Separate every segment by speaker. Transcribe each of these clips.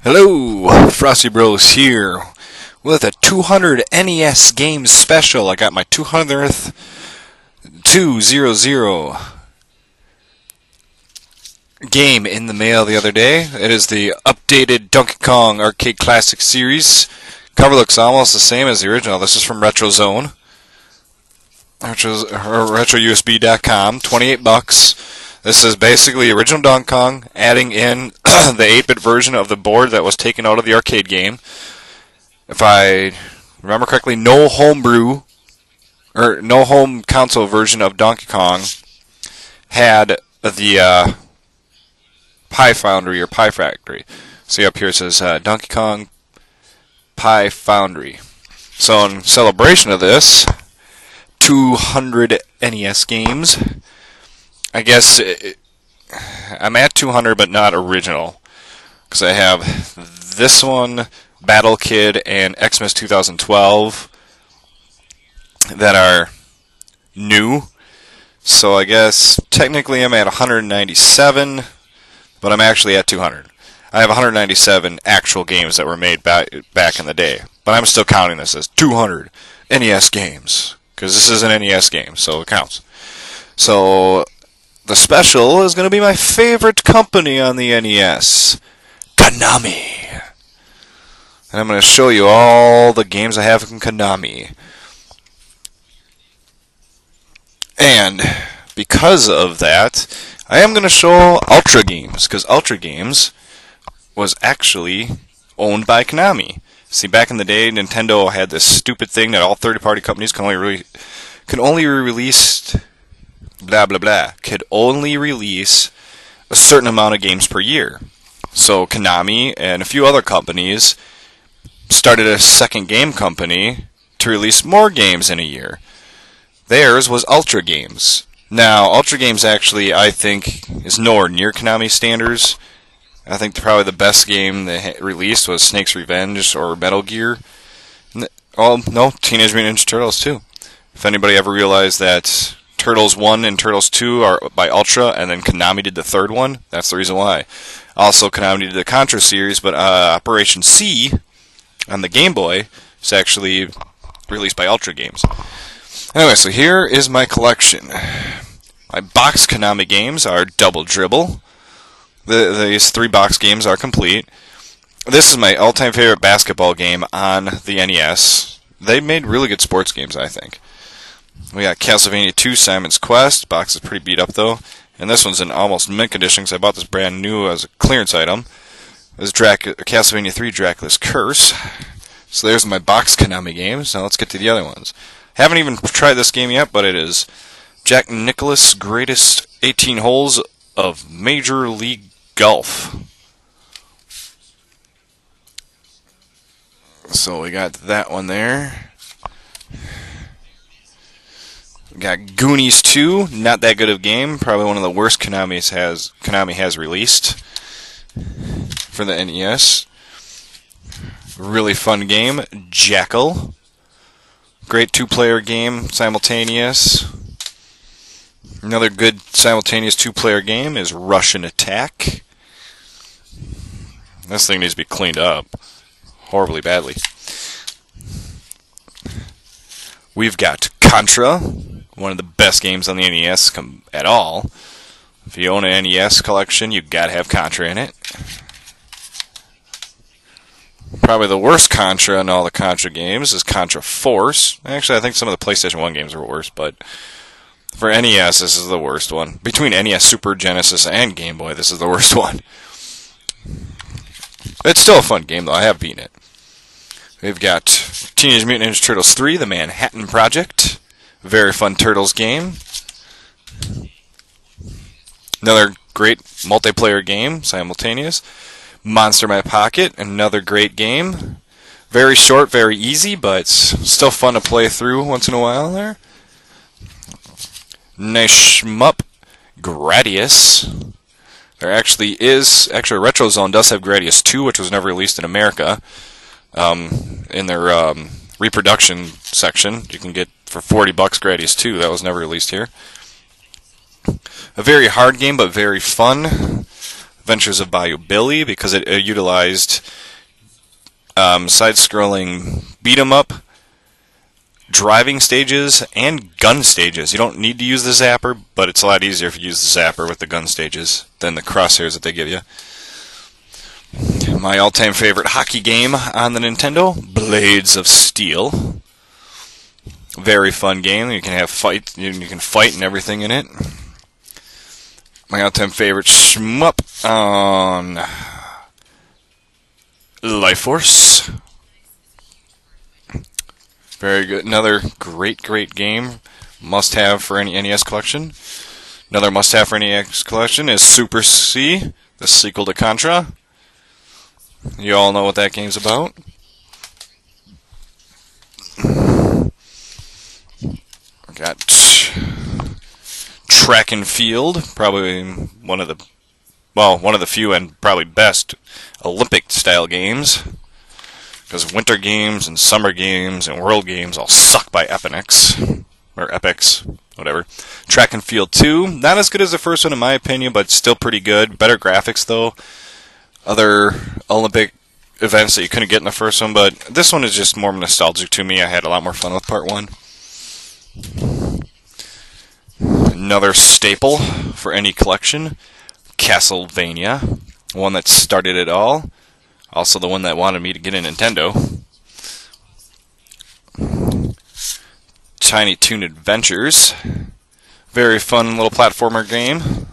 Speaker 1: Hello, Frosty Bros here with a 200 NES games special. I got my 200th 200 game in the mail the other day. It is the updated Donkey Kong Arcade Classic Series. Cover looks almost the same as the original. This is from RetroZone. RetroUSB.com, 28 bucks. This is basically original Donkey Kong, adding in the 8-bit version of the board that was taken out of the arcade game. If I remember correctly, no homebrew or no home console version of Donkey Kong had the Pi Foundry or Pi Factory. See up here it says Donkey Kong Pi Foundry. So in celebration of this 200 NES games, I guess I'm at 200, but not original, because I have this one, Battle Kid, and Xmas 2012 that are new. So I guess technically I'm at 197, but I'm actually at 200. I have 197 actual games that were made back in the day, but I'm still counting this as 200 NES games, because this is an NES game, so it counts. So the special is going to be my favorite company on the NES, Konami. And I'm going to show you all the games I have from Konami. And because of that, I am going to show Ultra Games, because Ultra Games was actually owned by Konami. See, back in the day, Nintendo had this stupid thing that all third-party companies could only release could only release a certain amount of games per year. So Konami and a few other companies started a second game company to release more games in a year. Theirs was Ultra Games. Now, Ultra Games actually, I think, is nowhere near Konami standards. I think probably the best game they released was Snake's Revenge or Metal Gear. Oh, no, Teenage Mutant Ninja Turtles too. If anybody ever realized that Turtles 1 and Turtles 2 are by Ultra, and then Konami did the third one, that's the reason why. Also, Konami did the Contra series, but Operation C on the Game Boy is actually released by Ultra Games. Anyway, so here is my collection. My box Konami games are Double Dribble. These 3 box games are complete. This is my all-time favorite basketball game on the NES. They made really good sports games, I think. We got Castlevania 2, Simon's Quest. Box is pretty beat up, though. And this one's in almost mint condition, because I bought this brand new as a clearance item. This is Castlevania 3, Dracula's Curse. So there's my box Konami games. Now let's get to the other ones. Haven't even tried this game yet, but it is Jack Nicklaus' Greatest 18 Holes of Major League Golf. So we got that one there. We got Goonies 2, not that good of a game, probably one of the worst Konami has released for the NES. Really fun game. Jackal, great 2-player game, simultaneous. Another good simultaneous 2-player game is Russian Attack. This thing needs to be cleaned up horribly badly. We've got Contra, one of the best games on the NES at all. If you own an NES collection, you've got to have Contra in it. Probably the worst Contra in all the Contra games is Contra Force. Actually, I think some of the PlayStation 1 games are worse, but for NES, this is the worst one. Between NES, Super, Genesis, and Game Boy, this is the worst one. It's still a fun game, though. I have beaten it. We've got Teenage Mutant Ninja Turtles 3, The Manhattan Project. Very fun Turtles game. Another great multiplayer game, simultaneous. Monster in My Pocket, another great game. Very short, very easy, but still fun to play through once in a while there. Nice shmup, Gradius. There actually RetroZone does have Gradius 2, which was never released in America. In their reproduction section, you can get for 40 bucks Gradius 2. That was never released here. A very hard game, but very fun. Adventures of Bayou Billy, because it utilized side-scrolling beat-em-up, driving stages, and gun stages. You don't need to use the zapper, but it's a lot easier if you use the zapper with the gun stages than the crosshairs that they give you. My all-time favorite hockey game on the Nintendo, Blades of Steel. Very fun game. You can have fight. You can fight and everything in it. My all-time favorite shmup on Life Force. Very good. Another great game. Must-have for any NES collection. Another must-have for NES collection is Super C, the sequel to Contra. You all know what that game's about. I got Track and Field, probably one of the few and probably best Olympic-style games. Because winter games and summer games and world games all suck by Epinix. Or Epix, whatever. Track and Field 2, not as good as the first one in my opinion, but still pretty good. Better graphics though. Other Olympic events that you couldn't get in the first one, but this one is just more nostalgic to me. I had a lot more fun with part 1. Another staple for any collection, Castlevania. One that started it all. Also the one that wanted me to get a Nintendo. Tiny Toon Adventures. Very fun little platformer game.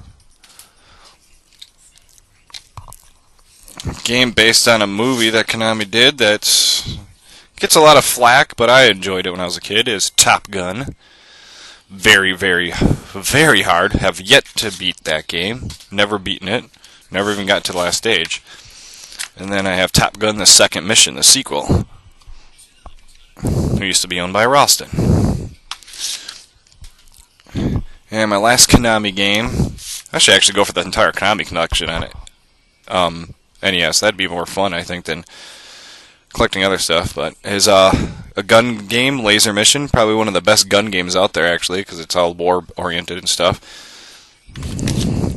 Speaker 1: Game based on a movie that Konami did that gets a lot of flack, but I enjoyed it when I was a kid, is Top Gun. Very hard. Have yet to beat that game. Never beaten it. Never even got to the last stage. And then I have Top Gun: The Second Mission, the sequel. Who used to be owned by Ralston. And my last Konami game, I should actually go for the entire Konami collection on it. NES, that'd be more fun, I think, than collecting other stuff. But is a gun game, Laser Mission, probably one of the best gun games out there, actually, because it's all war-oriented and stuff.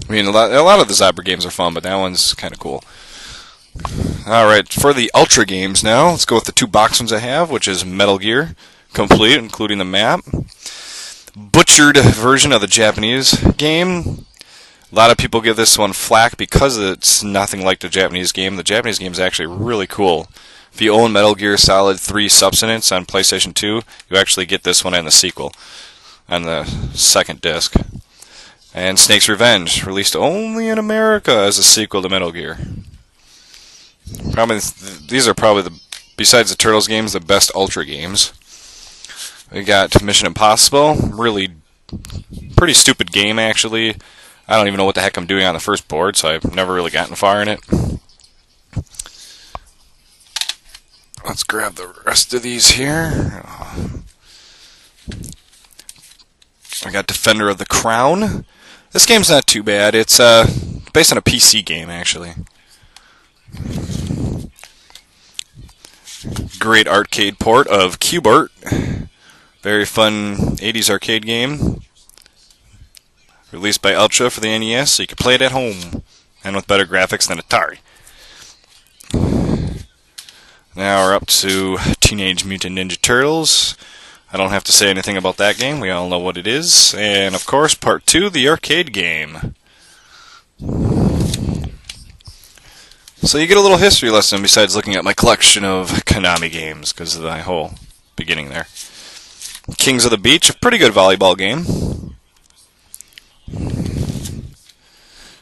Speaker 1: I mean, a lot of the Zyber games are fun, but that one's kind of cool. Alright, for the Ultra games now, let's go with the 2 box ones I have, which is Metal Gear Complete, including the map. Butchered version of the Japanese game. A lot of people give this one flack because it's nothing like the Japanese game. The Japanese game is actually really cool. If you own Metal Gear Solid 3 Substance on PlayStation 2, you actually get this one and the sequel on the second disc. And Snake's Revenge, released only in America as a sequel to Metal Gear. These are probably, besides the Turtles games, the best Ultra games. We got Mission Impossible, really pretty stupid game actually. I don't even know what the heck I'm doing on the first board, so I've never really gotten far in it. Let's grab the rest of these here. I got Defender of the Crown. This game's not too bad. It's based on a PC game, actually. Great arcade port of Q*bert. Very fun 80s arcade game. Released by Ultra for the NES, so you can play it at home. And with better graphics than Atari. Now we're up to Teenage Mutant Ninja Turtles. I don't have to say anything about that game. We all know what it is. And, of course, Part 2, the arcade game. So you get a little history lesson besides looking at my collection of Konami games, because of the whole beginning there. Kings of the Beach, a pretty good volleyball game.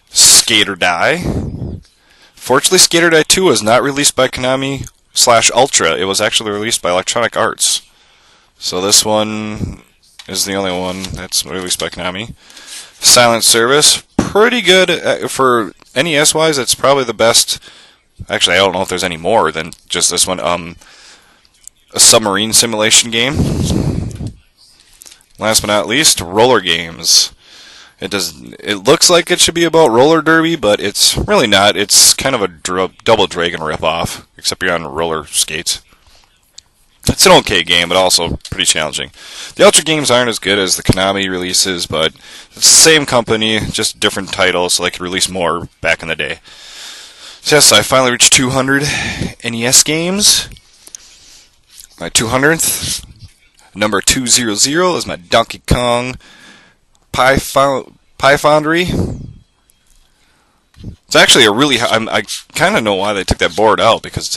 Speaker 1: Skate or Die. Fortunately, Skate or Die 2 was not released by Konami/Ultra. It was actually released by Electronic Arts. So this one is the only one that's released by Konami. Silent Service, pretty good for NES-wise. It's probably the best. Actually, I don't know if there's any more than just this one. A submarine simulation game. Last but not least, Roller Games. It looks like it should be about roller derby, but it's really not. It's kind of a Double Dragon ripoff, except you're on roller skates. It's an okay game, but also pretty challenging. The Ultra games aren't as good as the Konami releases, but it's the same company, just different titles, so they could release more back in the day. So yes, I finally reached 200 NES games. My 200th, number 200, is my Donkey Kong Pie Foundry. It's actually a really... I kind of know why they took that board out, because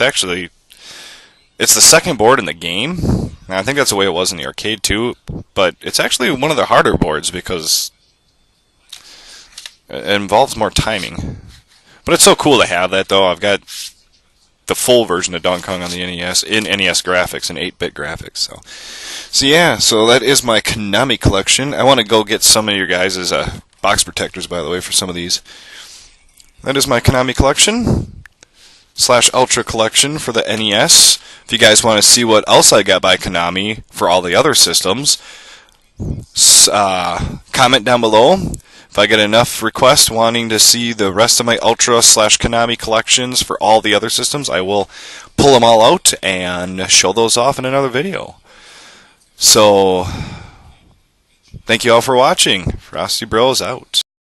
Speaker 1: it's the second board in the game. And I think that's the way it was in the arcade too, but it's actually one of the harder boards because it involves more timing. But it's so cool to have that, though. I've got the full version of Donkey Kong on the NES in NES graphics and 8-bit graphics. So yeah, so that is my Konami collection. I want to go get some of your guys' box protectors, by the way, for some of these. That is my Konami collection / Ultra collection for the NES. If you guys want to see what else I got by Konami for all the other systems, comment down below. If I get enough requests wanting to see the rest of my Ultra / Konami collections for all the other systems, I will pull them all out and show those off in another video. So, thank you all for watching. Frosty Bros out.